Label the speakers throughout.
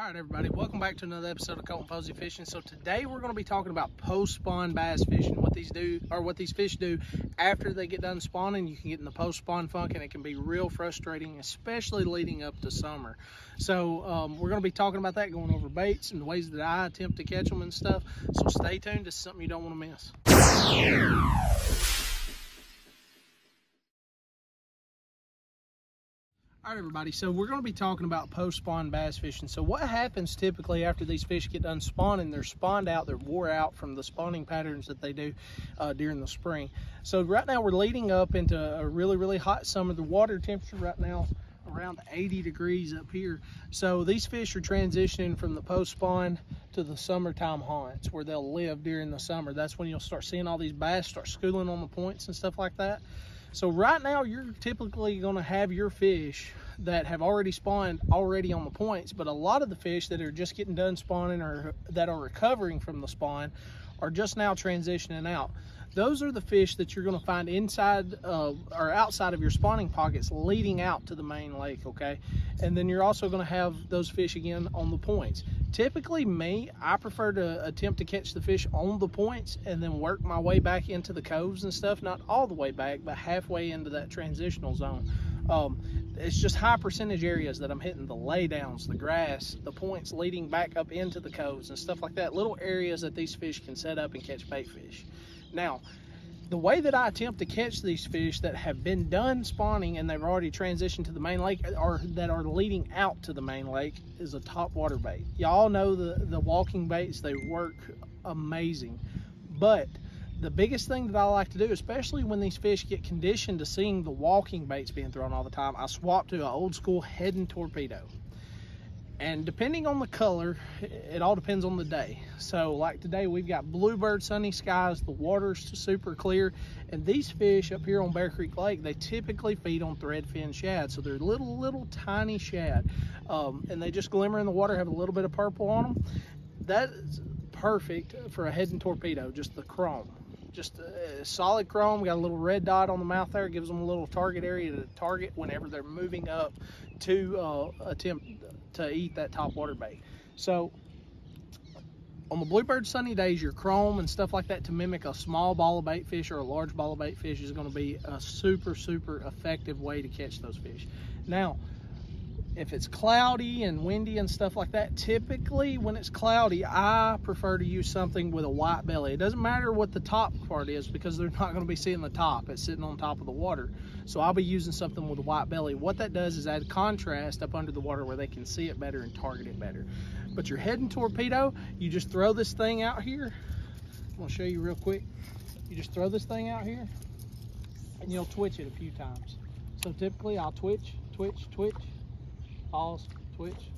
Speaker 1: All right, everybody, welcome back to another episode of Colton Posey Fishing. So today we're going to be talking about post-spawn bass fishing, what these fish do after they get done spawning. You can get in the post-spawn funk, and it can be real frustrating, especially leading up to summer. So we're going to be talking about that, going over baits and the ways that I attempt to catch them and stuff. So stay tuned. This is something you don't want to miss. All right, everybody, so we're going to be talking about post-spawn bass fishing. So what happens typically after these fish get done spawning? They're spawned out, they're wore out from the spawning patterns that they do during the spring. So right now we're leading up into a really hot summer. The water temperature right now around 80 degrees up here. So these fish are transitioning from the post-spawn to the summertime haunts where they'll live during the summer. That's when you'll start seeing all these bass start schooling on the points and stuff like that. So right now you're typically going to have your fish that have already spawned already on the points, but a lot of the fish that are just getting done spawning or that are recovering from the spawn are just now transitioning out. Those are the fish that you're going to find inside or outside of your spawning pockets leading out to the main lake, okay? And then you're also going to have those fish again on the points. Typically I prefer to attempt to catch the fish on the points and then work my way back into the coves and stuff, not all the way back, but halfway into that transitional zone. It's just high percentage areas that I'm hitting, the laydowns, the grass, the points leading back up into the coves and stuff like that, little areas that these fish can set up and catch bait fish. Now, the way that I attempt to catch these fish that have been done spawning and they've already transitioned to the main lake or that are leading out to the main lake is a top water bait. Y'all know the walking baits, they work amazing. But the biggest thing that I like to do, especially when these fish get conditioned to seeing the walking baits being thrown all the time, I swap to an old school head and torpedo. And depending on the color, it all depends on the day. So like today, we've got bluebird sunny skies, the water's super clear, and these fish up here on Bear Creek Lake, they typically feed on threadfin shad. So they're little tiny shad, and they just glimmer in the water, have a little bit of purple on them. That is perfect for a head and torpedo, just the chrome. Just a solid chrome, got a little red dot on the mouth there, gives them a little target area to target whenever they're moving up to attempt to eat that top water bait. So on the bluebird sunny days, your chrome and stuff like that to mimic a small ball of bait fish or a large ball of bait fish is going to be a super effective way to catch those fish. Now, if it's cloudy and windy and stuff like that, typically when it's cloudy, I prefer to use something with a white belly. It doesn't matter what the top part is because they're not going to be seeing the top. It's sitting on top of the water. So I'll be using something with a white belly. What that does is add contrast up under the water where they can see it better and target it better. But your head and torpedo, you just throw this thing out here. I'm going to show you real quick. You just throw this thing out here and you'll twitch it a few times. So typically I'll twitch, pause, twitch,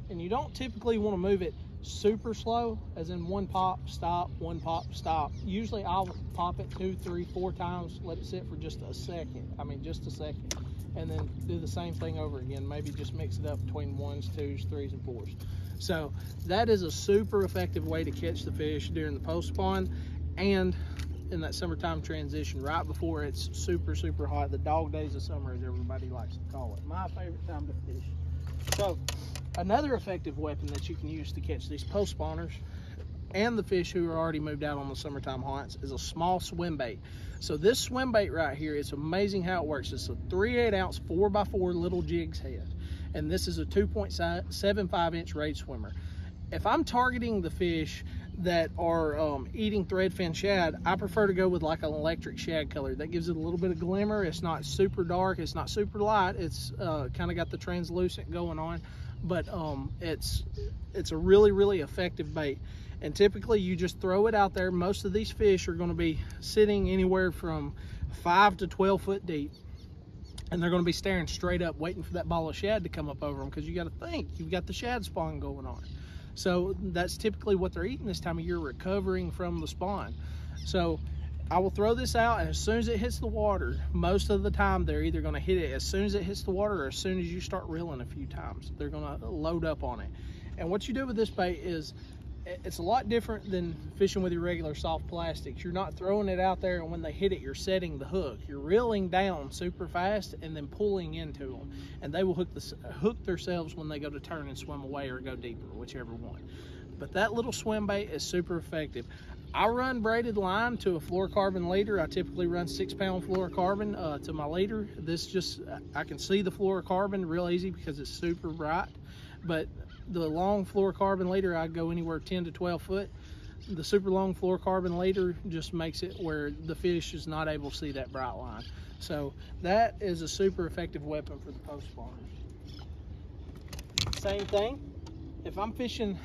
Speaker 1: and you don't typically want to move it super slow, as in one pop, stop, one pop, stop. Usually I'll pop it 2, 3, 4 times, let it sit for just a second. I mean, just a second, and then do the same thing over again. Maybe just mix it up between 1s, 2s, 3s, and 4s. So that is a super effective way to catch the fish during the post spawn and in that summertime transition right before it's super hot. The dog days of summer, as everybody likes to call it. My favorite time to fish. So another effective weapon that you can use to catch these post spawners and the fish who are already moved out on the summertime haunts is a small swim bait. So this swim bait right here, it's amazing how it works. It's a 3/8 ounce 4x4 little jigs head, and this is a 2.75 inch rate swimmer. If I'm targeting the fish that are eating threadfin shad, I prefer to go with like an electric shad color. That gives it a little bit of glimmer. It's not super dark, it's not super light. It's kind of got the translucent going on, but it's a really effective bait. And typically you just throw it out there. Most of these fish are going to be sitting anywhere from 5 to 12 foot deep, and they're going to be staring straight up waiting for that ball of shad to come up over them, because you got to think you've got the shad spawn going on. So that's typically what they're eating this time of year, recovering from the spawn. So I will throw this out, and as soon as it hits the water, most of the time they're either going to hit it as soon as it hits the water or as soon as you start reeling a few times. They're going to load up on it. And what you do with this bait is it's a lot different than fishing with your regular soft plastics. You're not throwing it out there and when they hit it, you're setting the hook. You're reeling down super fast and then pulling into them. And they will hook themselves when they go to turn and swim away or go deeper, whichever one. But that little swim bait is super effective. I run braided line to a fluorocarbon leader. I typically run 6-pound fluorocarbon to my leader. This just, I can see the fluorocarbon real easy because it's super bright. But the long fluorocarbon leader, I go anywhere 10 to 12 foot. The super long fluorocarbon leader just makes it where the fish is not able to see that bright line. So that is a super effective weapon for the post spawners. Same thing, if I'm fishing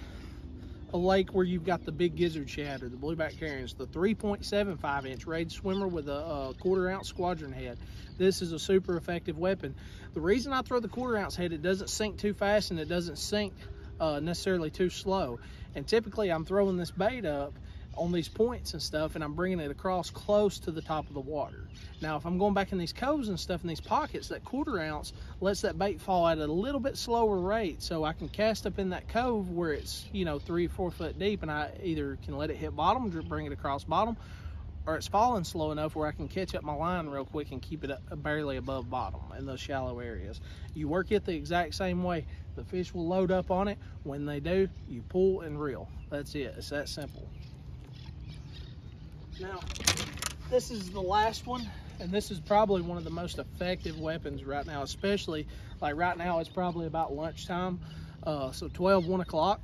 Speaker 1: a lake where you've got the big gizzard shad or the blueback herrings, the 3.75 inch raid swimmer with a 1/4 ounce squadron head. This is a super effective weapon. The reason I throw the 1/4 ounce head, it doesn't sink too fast and it doesn't sink necessarily too slow. And typically I'm throwing this bait up on these points and stuff and I'm bringing it across close to the top of the water. Now if I'm going back in these coves and stuff in these pockets, that 1/4 ounce lets that bait fall at a little bit slower rate, so I can cast up in that cove where it's, you know, 3 or 4 foot deep, and I either can let it hit bottom, bring it across bottom, or it's falling slow enough where I can catch up my line real quick and keep it barely above bottom in those shallow areas. You work it the exact same way. The fish will load up on it. When they do, you pull and reel. That's it. It's that simple. Now, this is the last one, and this is probably one of the most effective weapons right now, especially like right now it's probably about lunchtime, so 12, 1 o'clock.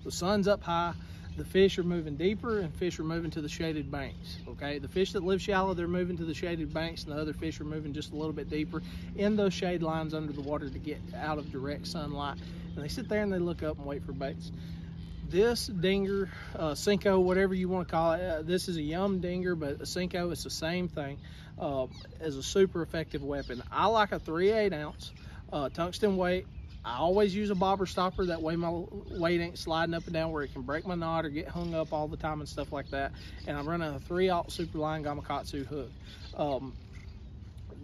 Speaker 1: The sun's up high, the fish are moving deeper and fish are moving to the shaded banks, okay? The fish that live shallow, they're moving to the shaded banks, and the other fish are moving just a little bit deeper in those shade lines under the water to get out of direct sunlight. And they sit there and they look up and wait for baits. This dinger, Cinco, whatever you want to call it, this is a Yum dinger, but a Cinco is the same thing, is a super effective weapon. I like a 3/8 ounce tungsten weight. I always use a bobber stopper, that way my weight ain't sliding up and down where it can break my knot or get hung up all the time and stuff like that. And I'm running a 3/0 Superline Gamakatsu hook.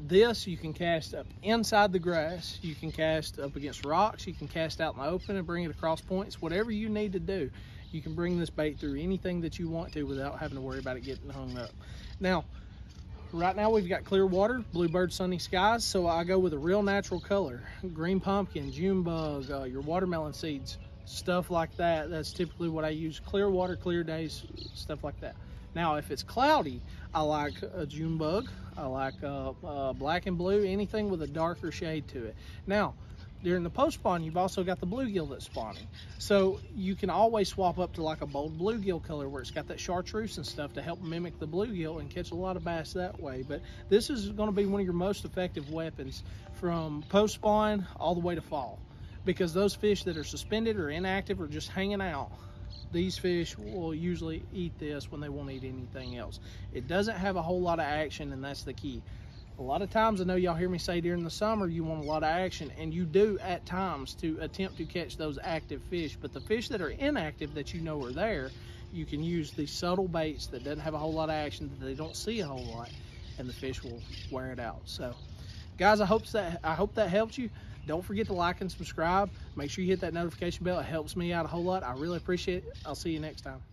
Speaker 1: This you can cast up inside the grass, you can cast up against rocks, you can cast out in the open and bring it across points. Whatever you need to do, you can bring this bait through anything that you want to without having to worry about it getting hung up. Now, right now we've got clear water, bluebird, sunny skies, so I go with a real natural color. Green pumpkin, June bug, your watermelon seeds, stuff like that. That's typically what I use. Clear water, clear days, stuff like that. Now, if it's cloudy, I like a June bug. I like black and blue, anything with a darker shade to it. Now, during the post spawn, you've also got the bluegill that's spawning. So you can always swap up to like a bold bluegill color where it's got that chartreuse and stuff to help mimic the bluegill and catch a lot of bass that way. But this is going to be one of your most effective weapons from post spawn all the way to fall, because those fish that are suspended or inactive or just hanging out, these fish will usually eat this when they won't eat anything else. It doesn't have a whole lot of action, and that's the key. A lot of times, I know y'all hear me say during the summer you want a lot of action, and you do at times to attempt to catch those active fish, but the fish that are inactive that you know are there, you can use these subtle baits that doesn't have a whole lot of action, that they don't see a whole lot, and the fish will wear it out. So guys, I hope that helped you. Don't forget to like and subscribe. Make sure you hit that notification bell. It helps me out a whole lot. I really appreciate it. I'll see you next time.